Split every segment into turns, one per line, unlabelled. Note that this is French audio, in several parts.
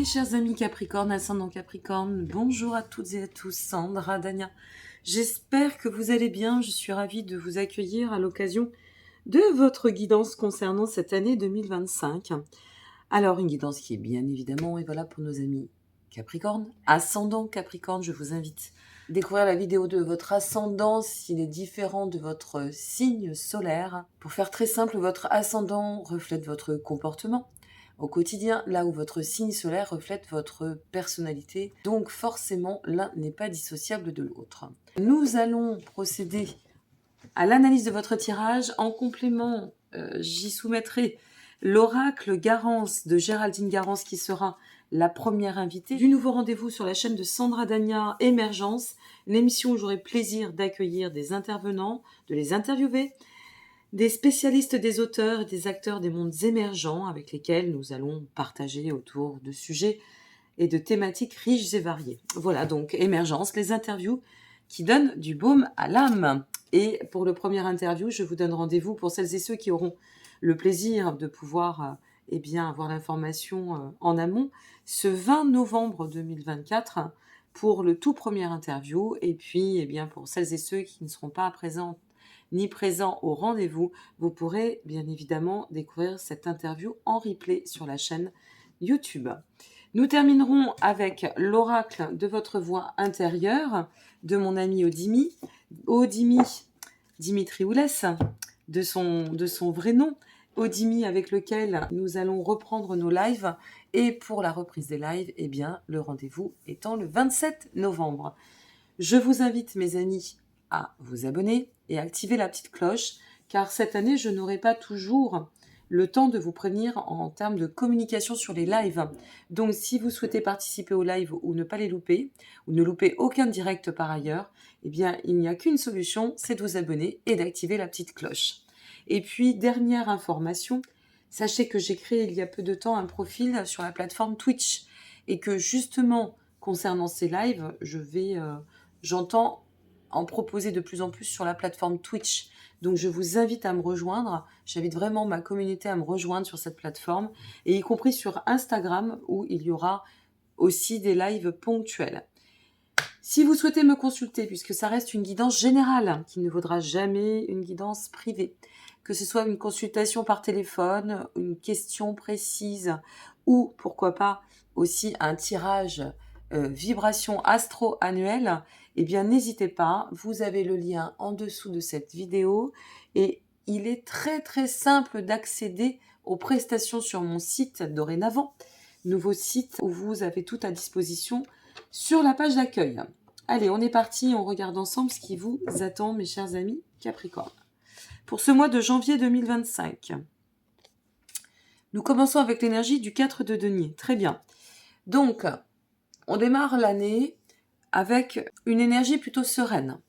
mes chers amis Capricorne, ascendant Capricorne, bonjour à toutes et à tous, Sandra, Dania. J'espère que vous allez bien, je suis ravie de vous accueillir à l'occasion de votre guidance concernant cette année 2025. Alors, une guidance qui est bien évidemment, et voilà pour nos amis Capricorne, ascendant Capricorne, je vous invite à découvrir la vidéo de votre ascendant s'il est différent de votre signe solaire. Pour faire très simple, votre ascendant reflète votre comportement au quotidien, là où votre signe solaire reflète votre personnalité. Donc forcément, l'un n'est pas dissociable de l'autre. Nous allons procéder à l'analyse de votre tirage. En complément, j'y soumettrai l'oracle Garance de Géraldine Garance qui sera la première invitée du nouveau rendez-vous sur la chaîne de Sandra Dania, Émergence, l'émission où j'aurai plaisir d'accueillir des intervenants, de les interviewer, des spécialistes des auteurs et des acteurs des mondes émergents avec lesquels nous allons partager autour de sujets et de thématiques riches et variées. Voilà donc Émergence, les interviews qui donnent du baume à l'âme. Et pour le premier interview, je vous donne rendez-vous pour celles et ceux qui auront le plaisir de pouvoir avoir l'information en amont ce 20 novembre 2024 pour le tout premier interview. Et puis pour celles et ceux qui ne seront pas présents au rendez-vous, vous pourrez bien évidemment découvrir cette interview en replay sur la chaîne YouTube. Nous terminerons avec l'oracle de votre voix intérieure de mon ami Odimi Dimitri Oulès, de son vrai nom, Odimi, avec lequel nous allons reprendre nos lives. Et pour la reprise des lives, le rendez-vous étant le 27 novembre. Je vous invite, mes amis, à vous abonner et activer la petite cloche, car cette année, je n'aurai pas toujours le temps de vous prévenir en termes de communication sur les lives. Donc, si vous souhaitez participer aux lives ou ne pas les louper, ou ne louper aucun direct par ailleurs, il n'y a qu'une solution, c'est de vous abonner et d'activer la petite cloche. Et puis, dernière information, sachez que j'ai créé il y a peu de temps un profil sur la plateforme Twitch, et que justement, concernant ces lives, j'entends en proposer de plus en plus sur la plateforme Twitch. Donc je vous invite à me rejoindre, j'invite vraiment ma communauté à me rejoindre sur cette plateforme, et y compris sur Instagram où il y aura aussi des lives ponctuels. Si vous souhaitez me consulter, puisque ça reste une guidance générale, qui ne vaudra jamais une guidance privée, que ce soit une consultation par téléphone, une question précise, ou pourquoi pas aussi un tirage vibration astro annuel, n'hésitez pas, vous avez le lien en dessous de cette vidéo et il est très très simple d'accéder aux prestations sur mon site dorénavant, nouveau site où vous avez tout à disposition sur la page d'accueil. Allez, on est parti, on regarde ensemble ce qui vous attend, mes chers amis Capricorne. Pour ce mois de janvier 2025, nous commençons avec l'énergie du 4 de denier. Très bien. Donc, on démarre l'année avec une énergie plutôt sereine.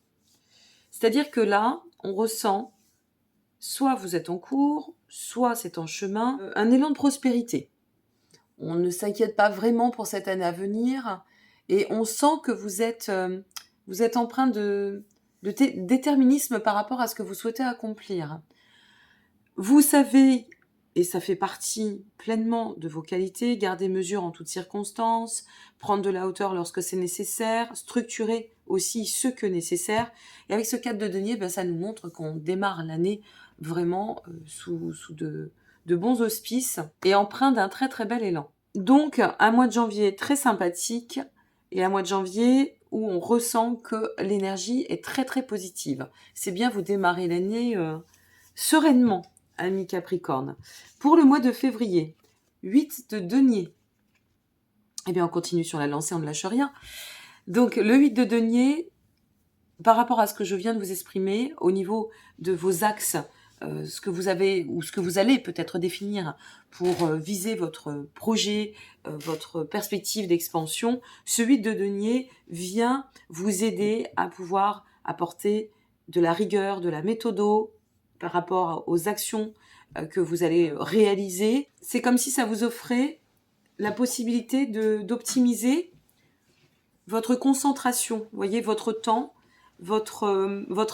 C'est-à-dire que là, on ressent, soit vous êtes en cours, soit c'est en chemin, un élan de prospérité. On ne s'inquiète pas vraiment pour cette année à venir et on sent que vous êtes empreint de déterminisme par rapport à ce que vous souhaitez accomplir. Vous savez, et ça fait partie pleinement de vos qualités, garder mesure en toutes circonstances, prendre de la hauteur lorsque c'est nécessaire, structurer aussi ce que nécessaire. Et avec ce 4 de denier, ça nous montre qu'on démarre l'année vraiment sous de bons auspices et empreint d'un très très bel élan. Donc un mois de janvier très sympathique et un mois de janvier où on ressent que l'énergie est très très positive. C'est bien, vous démarrez l'année sereinement, amis Capricorne. Pour le mois de février, 8 de denier. On continue sur la lancée, on ne lâche rien. Donc, le 8 de denier, par rapport à ce que je viens de vous exprimer, au niveau de vos axes, ce que vous avez ou ce que vous allez peut-être définir pour viser votre projet, votre perspective d'expansion, ce 8 de denier vient vous aider à pouvoir apporter de la rigueur, de la méthodo, par rapport aux actions que vous allez réaliser. C'est comme si ça vous offrait la possibilité d'optimiser votre concentration, vous voyez, votre temps, votre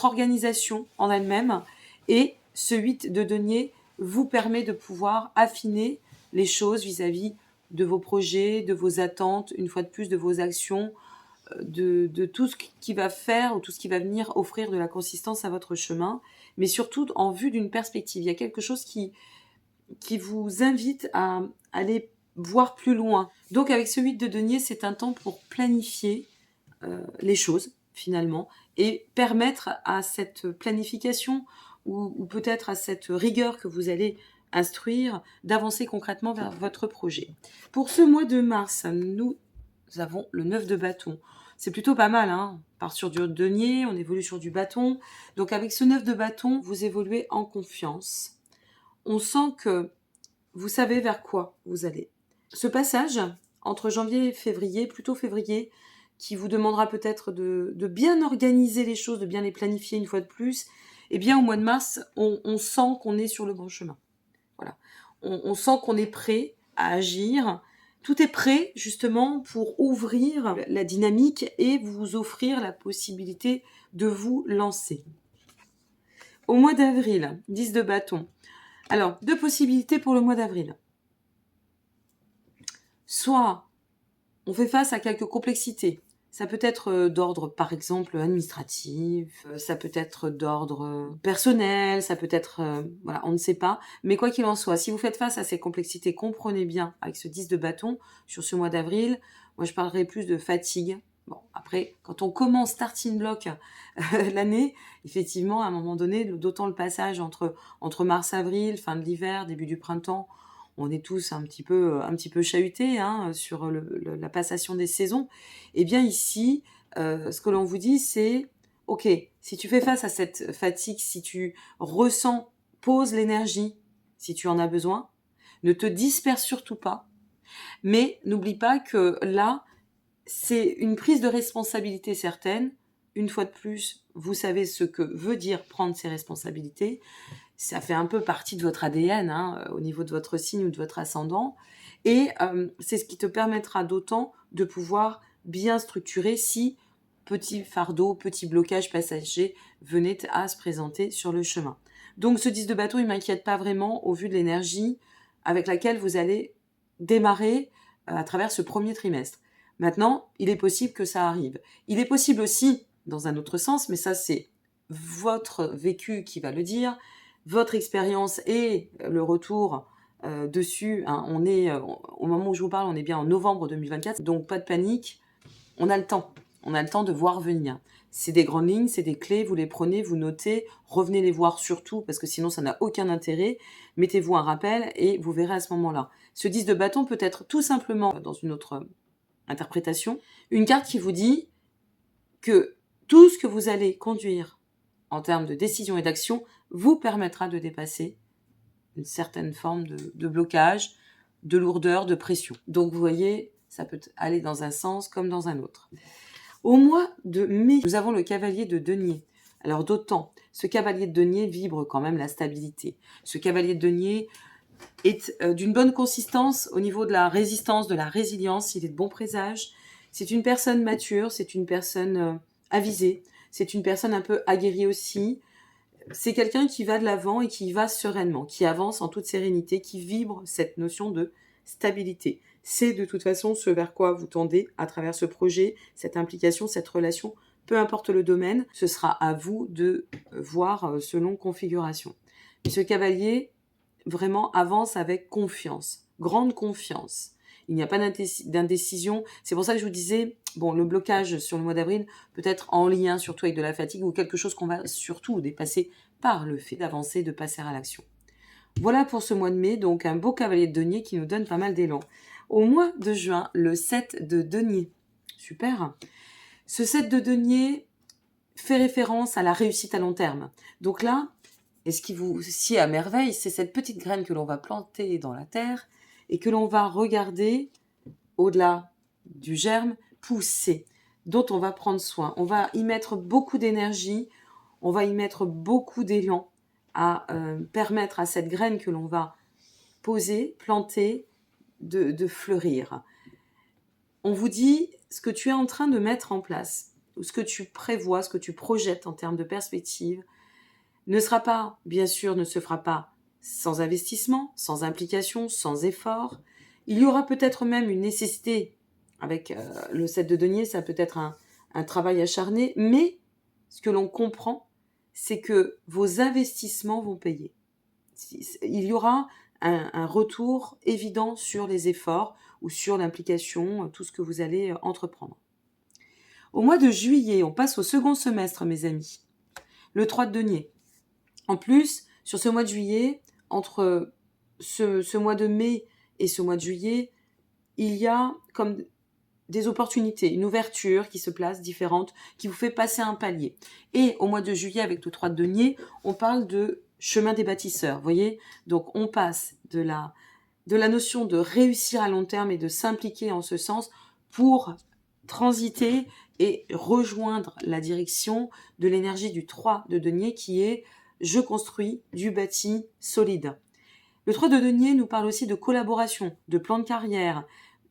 organisation en elle-même. Et ce 8 de denier vous permet de pouvoir affiner les choses vis-à-vis de vos projets, de vos attentes, une fois de plus de vos actions, de tout ce qui va faire ou tout ce qui va venir offrir de la consistance à votre chemin, mais surtout en vue d'une perspective. Il y a quelque chose qui vous invite à aller voir plus loin. Donc avec ce 8 de denier, c'est un temps pour planifier les choses finalement et permettre à cette planification ou peut-être à cette rigueur que vous allez instruire d'avancer concrètement vers votre projet. Pour ce mois de mars, nous avons le 9 de bâton. C'est plutôt pas mal, hein. On part sur du denier, on évolue sur du bâton. Donc avec ce 9 de bâton, vous évoluez en confiance. On sent que vous savez vers quoi vous allez. Ce passage entre janvier et février, plutôt février, qui vous demandera peut-être de bien organiser les choses, de bien les planifier une fois de plus, eh bien au mois de mars, on sent qu'on est sur le bon chemin. Voilà. On sent qu'on est prêt à agir. Tout est prêt justement pour ouvrir la dynamique et vous offrir la possibilité de vous lancer. Au mois d'avril, 10 de bâton. Alors, 2 possibilités pour le mois d'avril. Soit on fait face à quelques complexités. Ça peut être d'ordre, par exemple, administratif, ça peut être d'ordre personnel, ça peut être, voilà, on ne sait pas. Mais quoi qu'il en soit, si vous faites face à ces complexités, comprenez bien, avec ce 10 de bâton, sur ce mois d'avril, moi je parlerai plus de fatigue. Bon, après, quand on commence starting block l'année, effectivement, à un moment donné, d'autant le passage entre mars-avril, fin de l'hiver, début du printemps, on est tous un petit peu chahutés hein, sur la passation des saisons. Eh bien ici, ce que l'on vous dit, c'est ok, si tu fais face à cette fatigue, si tu ressens, pose l'énergie, si tu en as besoin, ne te disperse surtout pas, mais n'oublie pas que là, c'est une prise de responsabilité certaine. Une fois de plus, vous savez ce que veut dire prendre ses responsabilités. Ça fait un peu partie de votre ADN, hein, au niveau de votre signe ou de votre ascendant. Et c'est ce qui te permettra d'autant de pouvoir bien structurer si petit fardeau, petit blocage passager venait à se présenter sur le chemin. Donc ce 10 de bâton, il ne m'inquiète pas vraiment au vu de l'énergie avec laquelle vous allez démarrer à travers ce premier trimestre. Maintenant, il est possible que ça arrive. Il est possible aussi, dans un autre sens, mais ça c'est votre vécu qui va le dire, votre expérience et le retour dessus, hein, on est, au moment où je vous parle, on est bien en novembre 2024, donc pas de panique, on a le temps. On a le temps de voir venir. C'est des grandes lignes, c'est des clés, vous les prenez, vous notez, revenez les voir surtout, parce que sinon ça n'a aucun intérêt. Mettez-vous un rappel et vous verrez à ce moment-là. Ce 10 de bâton peut être tout simplement, dans une autre interprétation, une carte qui vous dit que tout ce que vous allez conduire en termes de décision et d'action vous permettra de dépasser une certaine forme de blocage, de lourdeur, de pression. Donc vous voyez, ça peut aller dans un sens comme dans un autre. Au mois de mai, nous avons le cavalier de denier. Alors d'autant, ce cavalier de denier vibre quand même la stabilité. Ce cavalier de denier est d'une bonne consistance au niveau de la résistance, de la résilience, il est de bon présage. C'est une personne mature, c'est une personne avisée, c'est une personne un peu aguerrie aussi. C'est quelqu'un qui va de l'avant et qui va sereinement, qui avance en toute sérénité, qui vibre cette notion de stabilité. C'est de toute façon ce vers quoi vous tendez à travers ce projet, cette implication, cette relation, peu importe le domaine, ce sera à vous de voir selon configuration. Mais ce cavalier vraiment avance avec confiance, grande confiance. Il n'y a pas d'indécision. C'est pour ça que je vous disais, bon, le blocage sur le mois d'avril peut être en lien surtout avec de la fatigue ou quelque chose qu'on va surtout dépasser par le fait d'avancer, de passer à l'action. Voilà pour ce mois de mai, donc un beau cavalier de denier qui nous donne pas mal d'élan. Au mois de juin, le 7 de denier. Super. Ce 7 de denier fait référence à la réussite à long terme. Donc là, et ce qui vous sied à merveille, c'est cette petite graine que l'on va planter dans la terre et que l'on va regarder, au-delà du germe, pousser, dont on va prendre soin. On va y mettre beaucoup d'énergie, on va y mettre beaucoup d'élan à permettre à cette graine que l'on va poser, planter, de fleurir. On vous dit ce que tu es en train de mettre en place, ou ce que tu prévois, ce que tu projettes en termes de perspective, ne sera pas, bien sûr, ne se fera pas sans investissement, sans implication, sans effort. Il y aura peut-être même une nécessité, avec le 7 de denier, ça peut être un travail acharné, mais ce que l'on comprend, c'est que vos investissements vont payer. Il y aura un retour évident sur les efforts ou sur l'implication, tout ce que vous allez entreprendre. Au mois de juillet, on passe au second semestre, mes amis. Le 3 de denier. En plus, sur ce mois de juillet, entre ce mois de mai et ce mois de juillet, il y a comme des opportunités, une ouverture qui se place différente, qui vous fait passer un palier. Et au mois de juillet, avec le 3 de denier, on parle de chemin des bâtisseurs, vous voyez. Donc on passe de la notion de réussir à long terme et de s'impliquer en ce sens pour transiter et rejoindre la direction de l'énergie du 3 de denier qui est « je construis du bâti solide ». Le 3 de denier nous parle aussi de collaboration, de plan de carrière.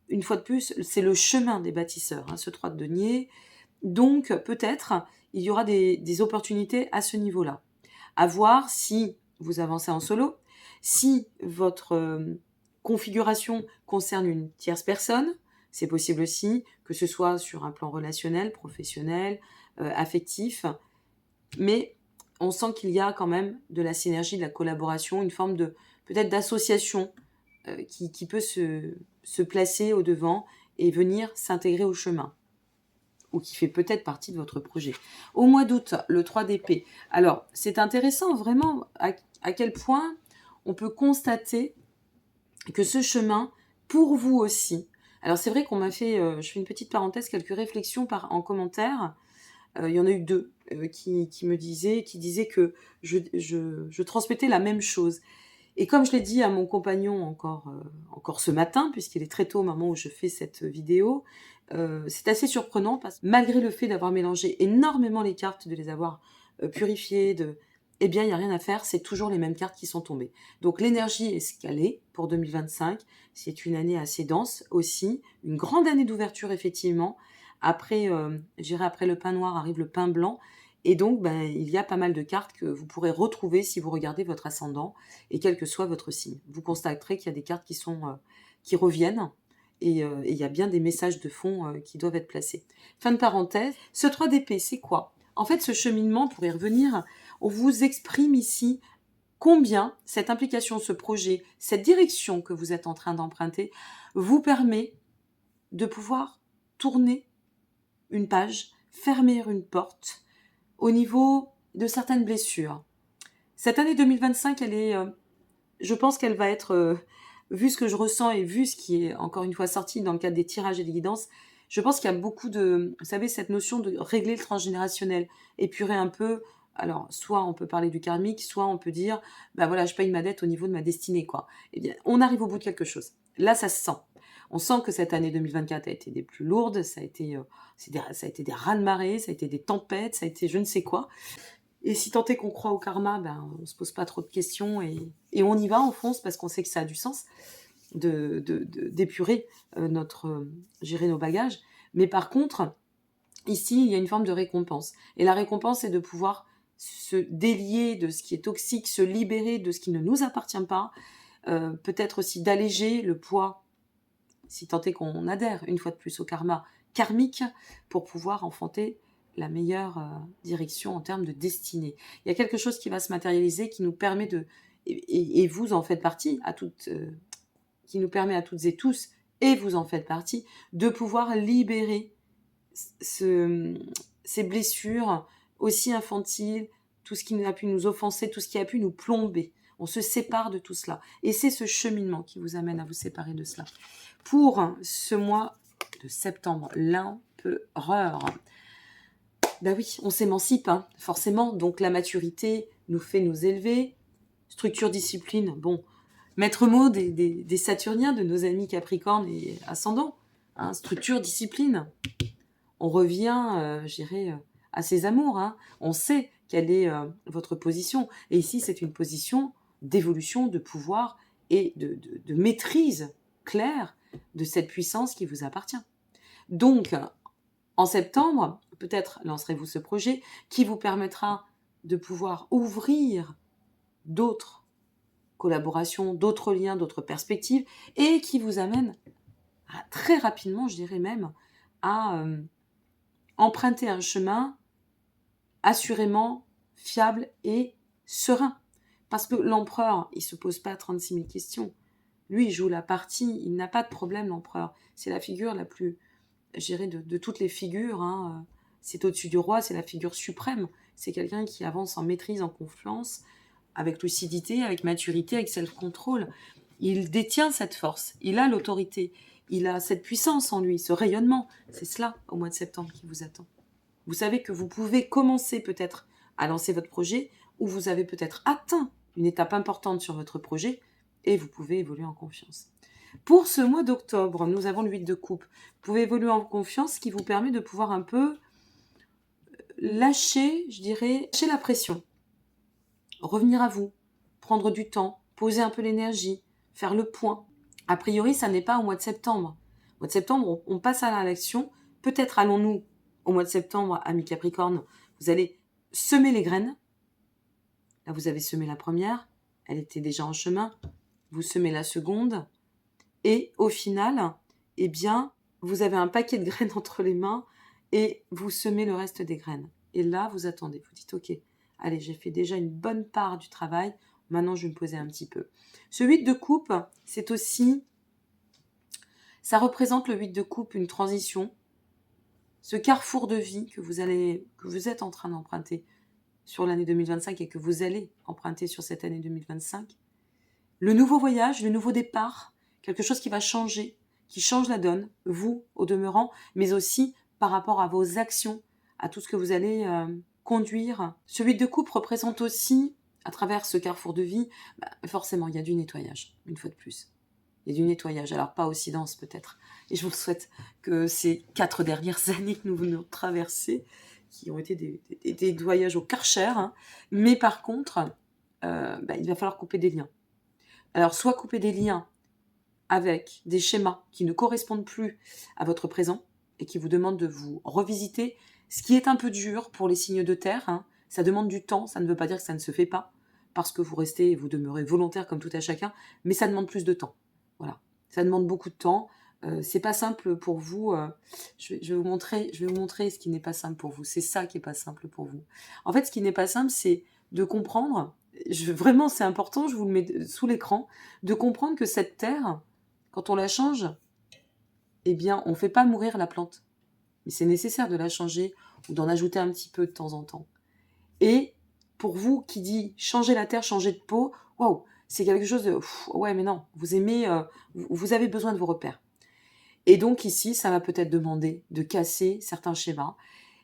Une fois de plus, c'est le chemin des bâtisseurs, ce 3 de denier. Donc peut-être il y aura des opportunités à ce niveau-là. À voir si vous avancez en solo, si votre configuration concerne une tierce personne, c'est possible aussi que ce soit sur un plan relationnel, professionnel, affectif, mais on sent qu'il y a quand même de la synergie, de la collaboration, une forme de peut-être d'association qui peut se placer au devant et venir s'intégrer au chemin, ou qui fait peut-être partie de votre projet. Au mois d'août, le 3 d'épée. Alors, c'est intéressant vraiment à quel point on peut constater que ce chemin, pour vous aussi, alors c'est vrai qu'on m'a fait, je fais une petite parenthèse, quelques réflexions en commentaire. Il y en a eu 2 qui disaient que je transmettais la même chose. Et comme je l'ai dit à mon compagnon encore ce matin, puisqu'il est très tôt au moment où je fais cette vidéo, c'est assez surprenant parce que malgré le fait d'avoir mélangé énormément les cartes, de les avoir purifiées, eh bien, il n'y a rien à faire, c'est toujours les mêmes cartes qui sont tombées. Donc l'énergie est scalée pour 2025, c'est une année assez dense aussi, une grande année d'ouverture effectivement. Après, après le pain noir arrive le pain blanc, et donc il y a pas mal de cartes que vous pourrez retrouver si vous regardez votre ascendant, et quel que soit votre signe. Vous constaterez qu'il y a des cartes qui reviennent, et il y a bien des messages de fond qui doivent être placés. Fin de parenthèse. Ce 3 d'épée, c'est quoi ? En fait, ce cheminement, pour y revenir, on vous exprime ici combien cette implication, ce projet, cette direction que vous êtes en train d'emprunter vous permet de pouvoir tourner une page, fermer une porte au niveau de certaines blessures. Cette année 2025, je pense qu'elle va être, vu ce que je ressens et vu ce qui est encore une fois sorti dans le cadre des tirages et des guidances, je pense qu'il y a beaucoup de, vous savez, cette notion de régler le transgénérationnel, épurer un peu. Alors, soit on peut parler du karmique, soit on peut dire, voilà, je paye ma dette au niveau de ma destinée, quoi. Eh bien, on arrive au bout de quelque chose. Là, ça se sent. On sent que cette année 2024 a été des plus lourdes, ça a été des raz-de-marée, ça a été des tempêtes, ça a été je ne sais quoi. Et si tant est qu'on croit au karma, on se pose pas trop de questions et on y va, on fonce parce qu'on sait que ça a du sens d'épurer gérer nos bagages. Mais par contre, ici, il y a une forme de récompense. Et la récompense, c'est de pouvoir se délier de ce qui est toxique, se libérer de ce qui ne nous appartient pas, peut-être aussi d'alléger le poids, si tant est qu'on adhère une fois de plus au karma karmique, pour pouvoir enfanter la meilleure direction en termes de destinée. Il y a quelque chose qui va se matérialiser, qui nous permet et vous en faites partie, qui nous permet à toutes et tous, et vous en faites partie, de pouvoir libérer ces blessures aussi infantiles, tout ce qui a pu nous offenser, tout ce qui a pu nous plomber. On se sépare de tout cela. Et c'est ce cheminement qui vous amène à vous séparer de cela. Pour ce mois de septembre, l'empereur. Oui, on s'émancipe, forcément. Donc la maturité nous fait nous élever. Structure, discipline, maître mot des Saturniens, de nos amis Capricorne et Ascendant. Structure, discipline. On revient, à ses amours. On sait quelle est votre position. Et ici, c'est une position d'évolution, de pouvoir et de maîtrise claire de cette puissance qui vous appartient. Donc, en septembre, peut-être lancerez-vous ce projet qui vous permettra de pouvoir ouvrir d'autres collaborations, d'autres liens, d'autres perspectives, et qui vous amène très rapidement, je dirais même, à emprunter un chemin assurément fiable et serein. Parce que l'empereur, il ne se pose pas 36 000 questions. Lui, il joue la partie, il n'a pas de problème, l'empereur. C'est la figure la plus, je dirais, de toutes les figures. Hein. C'est au-dessus du roi, c'est la figure suprême. C'est quelqu'un qui avance en maîtrise, en confiance, avec lucidité, avec maturité, avec self-control. Il détient cette force, il a l'autorité, il a cette puissance en lui, ce rayonnement. C'est cela, au mois de septembre, qui vous attend. Vous savez que vous pouvez commencer peut-être à lancer votre projet, ou vous avez peut-être atteint une étape importante sur votre projet, et vous pouvez évoluer en confiance. Pour ce mois d'octobre, nous avons le 8 de coupe. Vous pouvez évoluer en confiance, ce qui vous permet de pouvoir un peu lâcher, je dirais, lâcher la pression. Revenir à vous, prendre du temps, poser un peu l'énergie, faire le point. A priori, ça n'est pas au mois de septembre. Au mois de septembre, on passe à l'action. Peut-être allons-nous, au mois de septembre, amis Capricorne, vous allez semer les graines. Là, vous avez semé la première, elle était déjà en chemin. Vous semez la seconde. Et au final, eh bien, vous avez un paquet de graines entre les mains et vous semez le reste des graines. Et là, vous attendez. Vous dites, ok, allez, j'ai fait déjà une bonne part du travail. Maintenant, je vais me poser un petit peu. Ce 8 de coupe, c'est aussi... Ça représente le 8 de coupe, une transition. Ce carrefour de vie que vous êtes en train d'emprunter sur l'année 2025 et que vous allez emprunter sur cette année 2025. Le nouveau voyage, le nouveau départ, quelque chose qui va changer, qui change la donne, vous au demeurant, mais aussi par rapport à vos actions, à tout ce que vous allez conduire. Ce 8 de coupe représente aussi, à travers ce carrefour de vie, forcément, il y a du nettoyage, une fois de plus. Il y a du nettoyage, alors pas aussi dense peut-être. Et je vous souhaite que ces 4 dernières années que nous venons de traverser, qui ont été des nettoyages au Karcher, hein, mais par contre, il va falloir couper des liens. Alors, soit couper des liens avec des schémas qui ne correspondent plus à votre présent et qui vous demandent de vous revisiter, ce qui est un peu dur pour les signes de terre. Hein. Ça demande du temps, ça ne veut pas dire que ça ne se fait pas, parce que vous restez et vous demeurez volontaire comme tout à chacun, mais ça demande plus de temps. Voilà, ça demande beaucoup de temps. C'est pas simple pour vous. Je vais vous montrer ce qui n'est pas simple pour vous. C'est ça qui est pas simple pour vous. En fait, ce qui n'est pas simple, c'est de comprendre. Vraiment, c'est important. Je vous le mets sous l'écran, de comprendre que cette terre, quand on la change, eh bien, on fait pas mourir la plante. Mais c'est nécessaire de la changer ou d'en ajouter un petit peu de temps en temps. Et pour vous qui dit changer la terre, changer de peau, waouh, c'est quelque chose de ouais, mais non, vous aimez, vous avez besoin de vos repères. Et donc ici, ça va peut-être demander de casser certains schémas.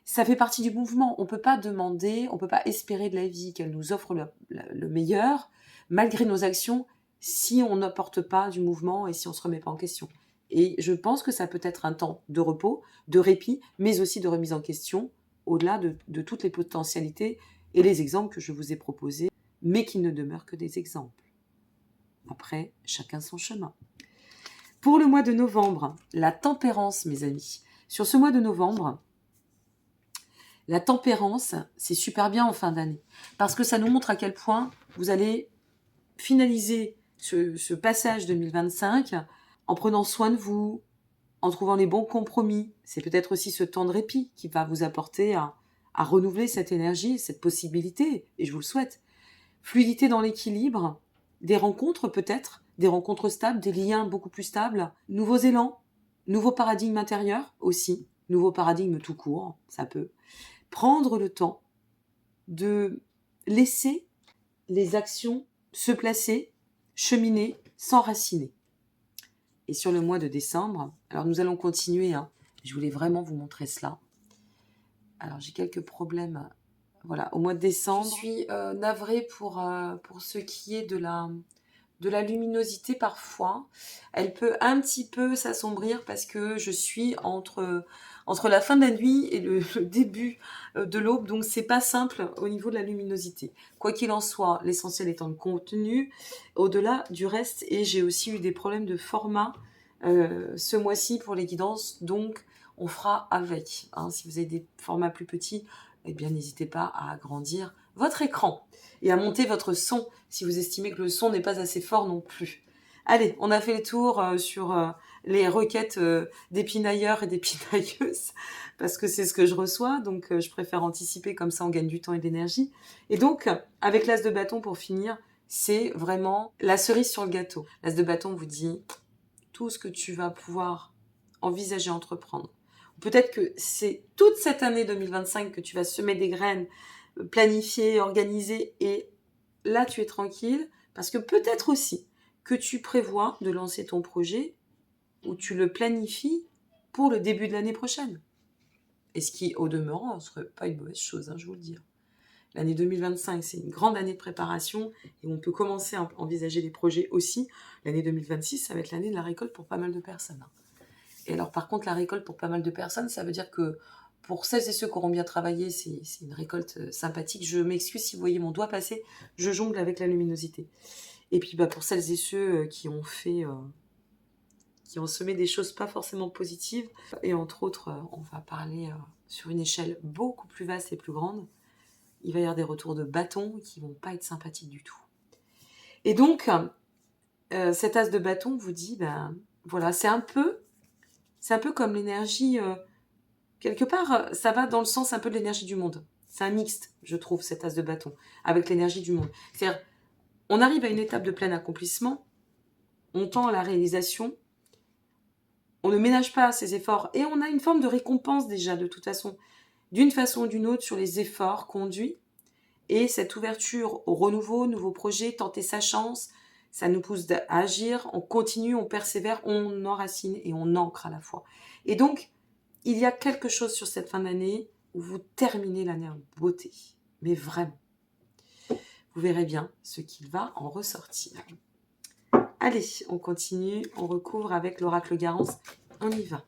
Ça fait partie du mouvement. On peut pas demander, on peut pas espérer de la vie qu'elle nous offre le meilleur, malgré nos actions, si on n'apporte pas du mouvement et si on se remet pas en question. Et je pense que ça peut être un temps de repos, de répit, mais aussi de remise en question, au-delà de toutes les potentialités et les exemples que je vous ai proposés, mais qui ne demeurent que des exemples. Après, chacun son chemin. Pour le mois de novembre, la tempérance, mes amis. Sur ce mois de novembre, la tempérance, c'est super bien en fin d'année. Parce que ça nous montre à quel point vous allez finaliser ce passage 2025 en prenant soin de vous, en trouvant les bons compromis. C'est peut-être aussi ce temps de répit qui va vous apporter à renouveler cette énergie, cette possibilité, et je vous le souhaite. Fluidité dans l'équilibre, des rencontres peut-être, des rencontres stables, des liens beaucoup plus stables, nouveaux élans, nouveaux paradigmes intérieurs aussi, nouveaux paradigmes tout court, ça peut. Prendre le temps de laisser les actions se placer, cheminer, s'enraciner. Et sur le mois de décembre, alors nous allons continuer, hein, je voulais vraiment vous montrer cela. Alors j'ai quelques problèmes. Voilà, au mois de décembre, je suis navrée pour ce qui est de la luminosité parfois. Elle peut un petit peu s'assombrir parce que je suis entre la fin de la nuit et le début de l'aube, donc c'est pas simple au niveau de la luminosité. Quoi qu'il en soit, l'essentiel étant le contenu, au-delà du reste, et j'ai aussi eu des problèmes de format ce mois-ci pour les guidances, donc on fera avec. Hein. Si vous avez des formats plus petits, eh bien n'hésitez pas à agrandir votre écran et à monter votre son si vous estimez que le son n'est pas assez fort non plus. Allez, on a fait le tour sur les requêtes des pinailleurs et des pinailleuses, parce que c'est ce que je reçois, donc je préfère anticiper, comme ça on gagne du temps et de l'énergie. Et donc, avec l'as de bâton pour finir, c'est vraiment la cerise sur le gâteau. L'as de bâton vous dit tout ce que tu vas pouvoir envisager entreprendre. Peut-être que c'est toute cette année 2025 que tu vas semer des graines, planifier, organiser, et là tu es tranquille, parce que peut-être aussi que tu prévois de lancer ton projet ou tu le planifies pour le début de l'année prochaine. Et ce qui, au demeurant, ne serait pas une mauvaise chose, je vous le dis. L'année 2025, c'est une grande année de préparation et on peut commencer à envisager des projets aussi. L'année 2026, ça va être l'année de la récolte pour pas mal de personnes. Et alors, par contre, la récolte pour pas mal de personnes, ça veut dire que pour celles et ceux qui auront bien travaillé, c'est une récolte sympathique. Je m'excuse si vous voyez mon doigt passer, je jongle avec la luminosité. Et puis, pour celles et ceux qui ont semé des choses pas forcément positives, et entre autres, on va parler sur une échelle beaucoup plus vaste et plus grande, il va y avoir des retours de bâton qui vont pas être sympathiques du tout. Et donc, cet as de bâton vous dit, voilà, c'est un peu comme l'énergie, quelque part, ça va dans le sens un peu de l'énergie du monde. C'est un mixte, je trouve, cet as de bâton, avec l'énergie du monde. C'est-à-dire, on arrive à une étape de plein accomplissement, on tend à la réalisation, on ne ménage pas ses efforts, et on a une forme de récompense déjà, de toute façon, d'une façon ou d'une autre, sur les efforts conduits, et cette ouverture au renouveau, nouveaux projets, tenter sa chance, ça nous pousse à agir, on continue, on persévère, on enracine et on ancre à la fois. Et donc, il y a quelque chose sur cette fin d'année où vous terminez l'année en beauté, mais vraiment. Vous verrez bien ce qu'il va en ressortir. Allez, on continue, on recouvre avec l'oracle Garance, on y va.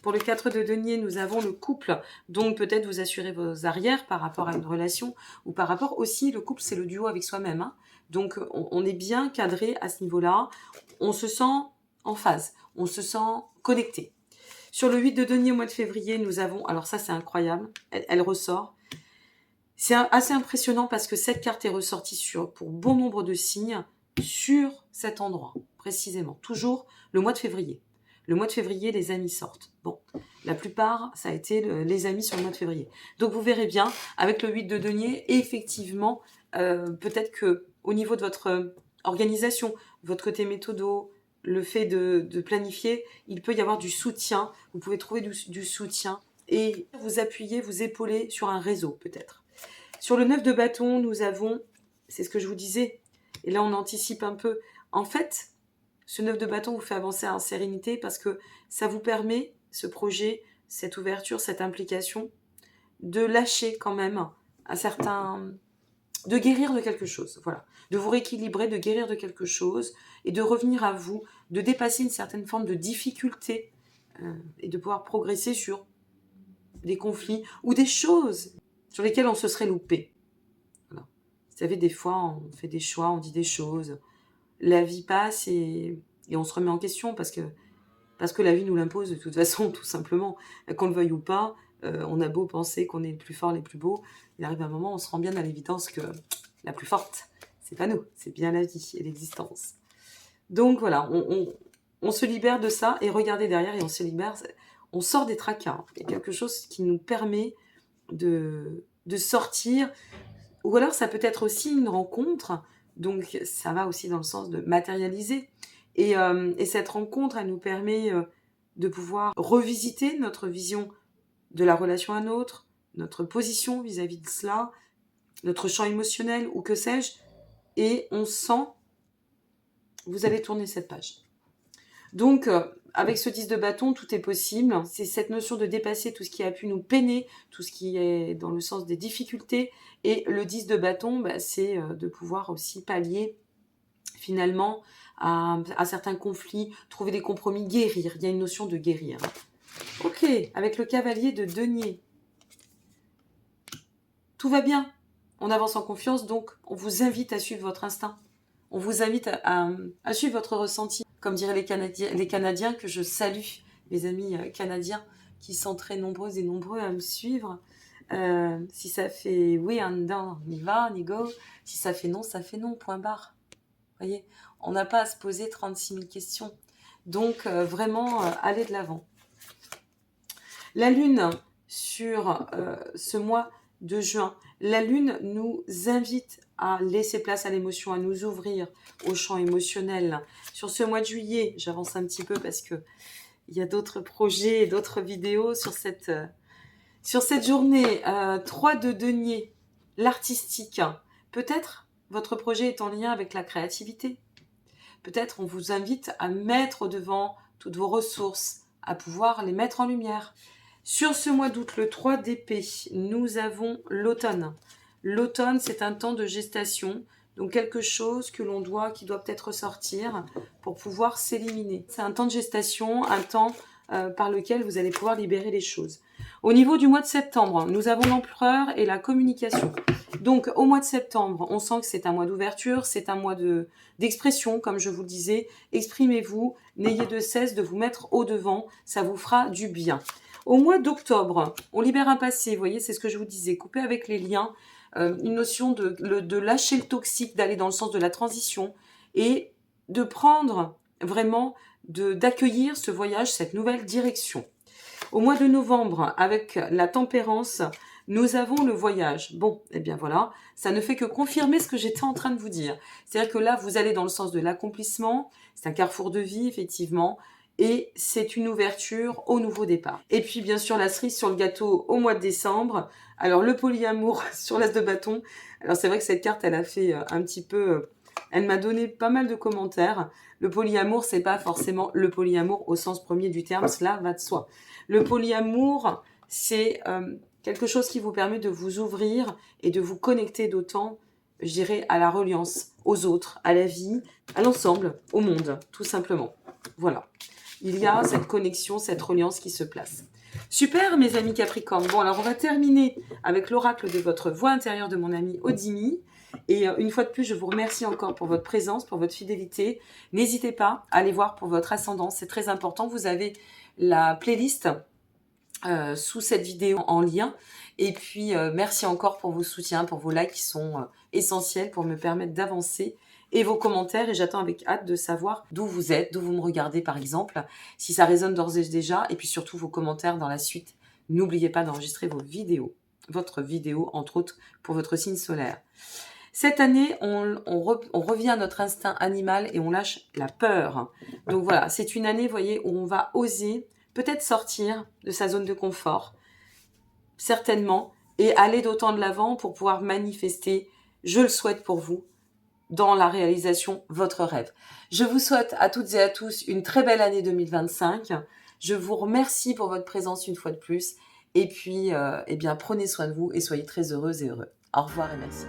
Pour le 4 de denier, nous avons le couple, donc peut-être vous assurez vos arrières par rapport à une relation, ou par rapport aussi, le couple c'est le duo avec soi-même, donc on est bien cadré à ce niveau-là, on se sent en phase, on se sent connecté. Sur le 8 de denier au mois de février, nous avons, alors ça c'est incroyable, elle ressort, c'est assez impressionnant parce que cette carte est ressortie pour bon nombre de signes sur cet endroit, précisément, toujours le mois de février. Le mois de février, les amis sortent. Bon, la plupart, ça a été les amis sur le mois de février. Donc vous verrez bien, avec le 8 de denier, effectivement, peut-être que au niveau de votre organisation, votre côté méthodo, le fait de planifier, il peut y avoir du soutien. Vous pouvez trouver du soutien et vous appuyer, vous épauler sur un réseau peut-être. Sur le 9 de bâton, nous avons, c'est ce que je vous disais, et là on anticipe un peu, en fait, ce 9 de bâton vous fait avancer en sérénité parce que ça vous permet, ce projet, cette ouverture, cette implication, de lâcher quand même de guérir de quelque chose, voilà, de vous rééquilibrer, de guérir de quelque chose et de revenir à vous, de dépasser une certaine forme de difficulté et de pouvoir progresser sur des conflits ou des choses sur lesquelles on se serait loupé. Voilà. Vous savez, des fois, on fait des choix, on dit des choses, la vie passe et on se remet en question parce que la vie nous l'impose de toute façon, tout simplement. Qu'on le veuille ou pas, on a beau penser qu'on est le plus fort, les plus beaux, il arrive un moment où on se rend bien à l'évidence que la plus forte, c'est pas nous, c'est bien la vie et l'existence. Donc voilà, on se libère de ça et regardez derrière et on se libère, on sort des tracas. Il y a quelque chose qui nous permet de sortir, ou alors ça peut être aussi une rencontre, donc ça va aussi dans le sens de matérialiser. Et cette rencontre, elle nous permet de pouvoir revisiter notre vision de la relation à l'autre, notre position vis-à-vis de cela, notre champ émotionnel ou que sais-je, et on sent, vous allez tourner cette page. Donc, avec ce 10 de bâton, tout est possible. C'est cette notion de dépasser tout ce qui a pu nous peiner, tout ce qui est dans le sens des difficultés. Et le 10 de bâton, c'est de pouvoir aussi pallier finalement à certains conflits, trouver des compromis, guérir. Il y a une notion de guérir. Ok, avec le cavalier de denier. Tout va bien. On avance en confiance, donc on vous invite à suivre votre instinct. On vous invite à suivre votre ressenti. Comme diraient les Canadiens, que je salue, mes amis canadiens, qui sont très nombreux et nombreux à me suivre. Si ça fait oui, on y va, on y go. Si ça fait non, point barre. Voyez, on n'a pas à se poser 36 000 questions. Donc, vraiment, allez de l'avant. La Lune, sur ce mois de juin, la Lune nous invite à laisser place à l'émotion, à nous ouvrir au champ émotionnel. Sur ce mois de juillet, j'avance un petit peu parce que il y a d'autres projets et d'autres vidéos sur cette journée. 3 de denier, l'artistique. Peut-être votre projet est en lien avec la créativité. Peut-être on vous invite à mettre au devant toutes vos ressources, à pouvoir les mettre en lumière. Sur ce mois d'août, le 3 d'épée, nous avons l'automne. L'automne, c'est un temps de gestation, donc quelque chose qui doit peut-être sortir pour pouvoir s'éliminer. C'est un temps de gestation, un temps par lequel vous allez pouvoir libérer les choses. Au niveau du mois de septembre, nous avons l'empereur et la communication. Donc, au mois de septembre, on sent que c'est un mois d'ouverture, c'est un mois d'expression, comme je vous le disais. Exprimez-vous, n'ayez de cesse de vous mettre au devant, ça vous fera du bien. Au mois d'octobre, on libère un passé, vous voyez, c'est ce que je vous disais, couper avec les liens, une notion de lâcher le toxique, d'aller dans le sens de la transition et de prendre vraiment, d'accueillir ce voyage, cette nouvelle direction. Au mois de novembre, avec la tempérance, nous avons le voyage. Bon, eh bien voilà, ça ne fait que confirmer ce que j'étais en train de vous dire. C'est-à-dire que là, vous allez dans le sens de l'accomplissement, c'est un carrefour de vie, effectivement, et c'est une ouverture au nouveau départ. Et puis, bien sûr, la cerise sur le gâteau au mois de décembre. Alors, le polyamour sur l'as de bâton. Alors, c'est vrai que cette carte, elle a fait un petit peu... elle m'a donné pas mal de commentaires. Le polyamour, c'est pas forcément le polyamour au sens premier du terme, cela va de soi. Le polyamour, c'est quelque chose qui vous permet de vous ouvrir et de vous connecter d'autant, je dirais, à la reliance, aux autres, à la vie, à l'ensemble, au monde, tout simplement. Voilà. Il y a cette connexion, cette reliance qui se place. Super, mes amis Capricorne. Bon, alors on va terminer avec l'oracle de votre voix intérieure de mon ami Odimi. Et une fois de plus, je vous remercie encore pour votre présence, pour votre fidélité. N'hésitez pas à aller voir pour votre ascendance, c'est très important. Vous avez la playlist sous cette vidéo en lien. Et puis, merci encore pour vos soutiens, pour vos likes qui sont essentiels pour me permettre d'avancer. Et vos commentaires, et j'attends avec hâte de savoir d'où vous êtes, d'où vous me regardez par exemple, si ça résonne d'ores et déjà, et puis surtout vos commentaires dans la suite. N'oubliez pas d'enregistrer vos vidéos, votre vidéo entre autres pour votre signe solaire. Cette année, on revient à notre instinct animal et on lâche la peur. Donc voilà, c'est une année, vous voyez, où on va oser peut-être sortir de sa zone de confort, certainement, et aller d'autant de l'avant pour pouvoir manifester, je le souhaite pour vous, dans la réalisation votre rêve. Je vous souhaite à toutes et à tous une très belle année 2025. Je vous remercie pour votre présence une fois de plus. Et puis, eh bien, prenez soin de vous et soyez très heureuses et heureux. Au revoir et merci.